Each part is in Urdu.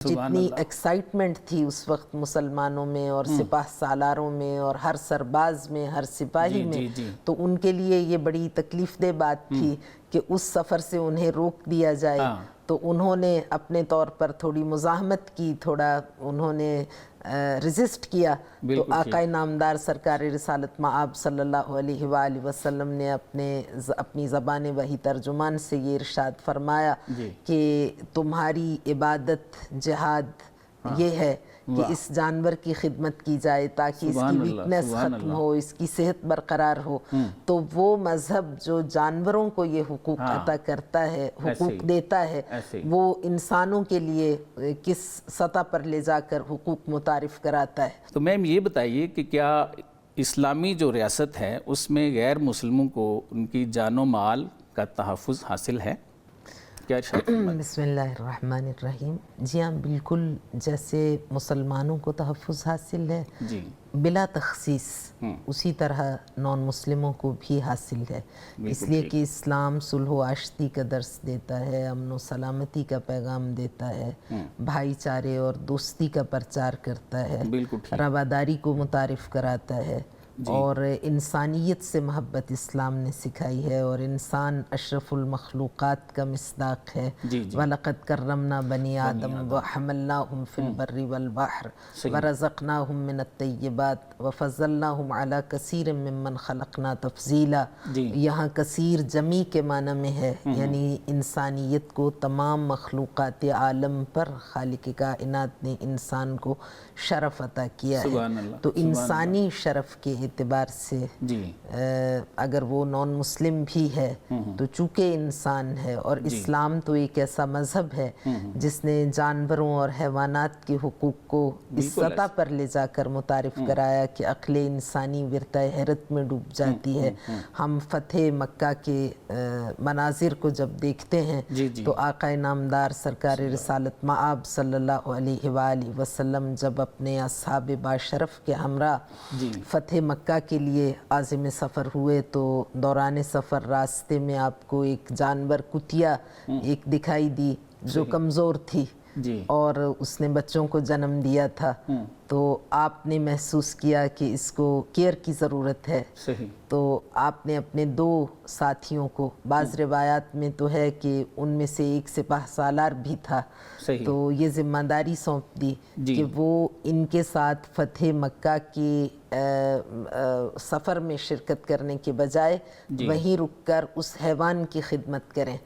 جتنی ایکسائٹمنٹ تھی اس وقت مسلمانوں میں اور سپاہ سالاروں میں اور ہر سرباز میں، ہر سپاہی میں، تو ان کے لیے یہ بڑی تکلیف دہ بات تھی کہ اس سفر سے انہیں روک دیا جائے۔ تو انہوں نے اپنے طور پر تھوڑی مزاحمت کی، تھوڑا انہوں نے ریزسٹ کیا، تو آقا نامدار سرکار رسالت مآب صلی اللہ علیہ وآلہ وسلم نے اپنی زبان وحی ترجمان سے یہ ارشاد فرمایا کہ تمہاری عبادت جہاد یہ ہے کہ اس جانور کی خدمت کی جائے تاکہ اس کی ویکنس ختم ہو، اس کی صحت برقرار ہو۔ تو وہ مذہب جو جانوروں کو یہ حقوق عطا کرتا ہے، حقوق دیتا ہے، وہ انسانوں کے لیے کس سطح پر لے جا کر حقوق متعارف کراتا ہے۔ تو میم یہ بتائیے کہ کیا اسلامی جو ریاست ہے اس میں غیر مسلموں کو ان کی جان و مال کا تحفظ حاصل ہے؟ بسم اللہ الرحمن الرحیم۔ جی ہاں، بالکل جیسے مسلمانوں کو تحفظ حاصل ہے بلا تخصیص، اسی طرح نان مسلموں کو بھی حاصل ہے، اس لیے کہ اسلام صلح و آشتی کا درس دیتا ہے، امن و سلامتی کا پیغام دیتا ہے، بھائی چارے اور دوستی کا پرچار کرتا ہے، رواداری کو متعارف کراتا ہے، اور انسانیت سے محبت اسلام نے سکھائی ہے، اور انسان اشرف المخلوقات کا مصداق ہے۔ وَلَقَدْ كَرَّمْنَا بَنِي آدَمَ وَحَمَلْنَاهُمْ فِي الْبَرِّ وَالْبَحْرِ وَرَزَقْنَاهُمْ مِنَ الطَّيِّبَاتِ وَفَضَّلْنَاهُمْ عَلَى كَثِيرٍ مِّمَّنْ خَلَقْنَا تَفْضِيلًا۔ یہاں کثیر جمی کے معنی میں ہے، یعنی انسانیت کو تمام مخلوقات عالم پر خالق کائنات نے انسان کو شرف عطا کیا ہے۔ تو انسانی شرف کے اعتبار سے اگر وہ نان مسلم بھی ہے تو چونکہ انسان ہے، اور اسلام تو ایک ایسا مذہب ہے جس نے جانوروں اور حیوانات کے حقوق کو اس سطح پر لے جا کر متعارف کرایا کہ عقل انسانی ورطہ حیرت میں ڈوب جاتی ہے۔ ہم فتح مکہ کے مناظر کو جب دیکھتے ہیں تو آقا نامدار سرکار رسالت مآب صلی اللہ علیہ وآلہ وسلم جب اپنے اصحاب باشرف کے ہمراہ فتح مکہ کے لیے عازم سفر ہوئے تو دوران سفر راستے میں آپ کو ایک جانور کتیا ایک دکھائی دی جو کمزور تھی، اور اس نے بچوں کو جنم دیا تھا، تو آپ نے محسوس کیا کہ اس کو کیئر کی ضرورت ہے، تو آپ نے اپنے 2 ساتھیوں کو، بعض روایات میں تو ہے کہ ان میں سے ایک سپاہ سالار بھی تھا، تو یہ ذمہ داری سونپ دی کہ وہ ان کے ساتھ فتح مکہ کے سفر میں شرکت کرنے کے بجائے وہیں رک کر اس حیوان کی خدمت کریں۔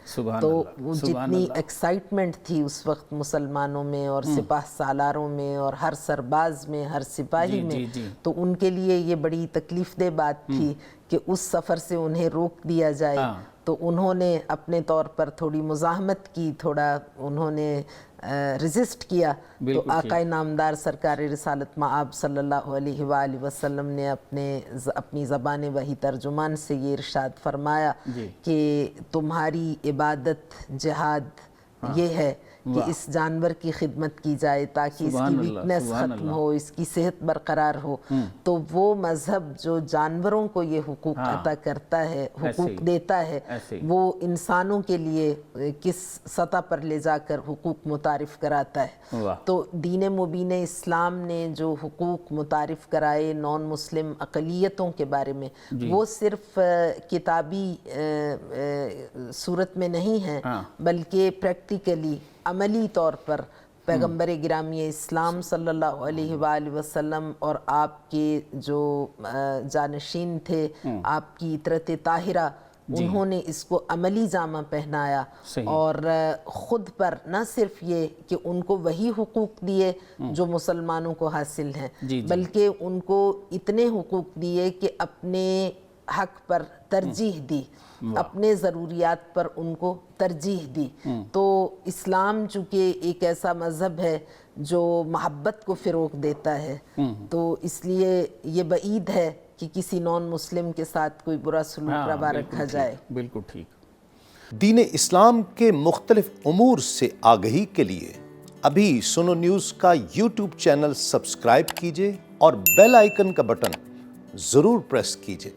تو جتنی ایکسائٹمنٹ تھی اس وقت مسلمانوں میں اور سپاہ سالاروں میں اور ہر سرباز میں، ہر سپاہی میں، تو ان کے لیے یہ بڑی تکلیف دہ بات تھی کہ اس سفر سے انہیں روک دیا جائے، تو انہوں نے اپنے طور پر تھوڑی مزاحمت کی، تھوڑا انہوں نے ریزسٹ کیا، تو آقا نامدار سرکار رسالت مآب صلی اللہ علیہ وآلہ وسلم نے اپنی زبان وحی ترجمان سے یہ ارشاد فرمایا کہ تمہاری عبادت جہاد یہ ہے کہ اس جانور کی خدمت کی جائے تاکہ اس کی ویکنس ختم ہو، اس کی صحت برقرار ہو۔ تو وہ مذہب جو جانوروں کو یہ حقوق عطا کرتا ہے، حقوق دیتا ہے، وہ انسانوں کے لیے کس سطح پر لے جا کر حقوق متعارف کراتا ہے۔ تو دین مبین اسلام نے جو حقوق متعارف کرائے نان مسلم اقلیتوں کے بارے میں، وہ صرف کتابی صورت میں نہیں ہیں، بلکہ پریکٹیکلی عملی طور پر پیغمبر گرامی اسلام صلی اللہ علیہ وآلہ وسلم اور آپ کے جو جانشین تھے، آپ کی اطرت طاہرہ، انہوں نے اس کو عملی جامہ پہنایا، اور خود پر نہ صرف یہ کہ ان کو وہی حقوق دیے جو مسلمانوں کو حاصل ہیں، بلکہ ان کو اتنے حقوق دیے کہ اپنے حق پر ترجیح دی، اپنے ضروریات پر ان کو ترجیح دی۔ تو اسلام چونکہ ایک ایسا مذہب ہے جو محبت کو فروغ دیتا ہے، تو اس لیے یہ بعید ہے کہ کسی نان مسلم کے ساتھ کوئی برا سلوک روا رکھا جائے۔ بالکل ٹھیک۔ دین اسلام کے مختلف امور سے آگہی کے لیے ابھی سنو نیوز کا یوٹیوب چینل سبسکرائب کیجئے اور بیل آئیکن کا بٹن ضرور پریس کیجئے۔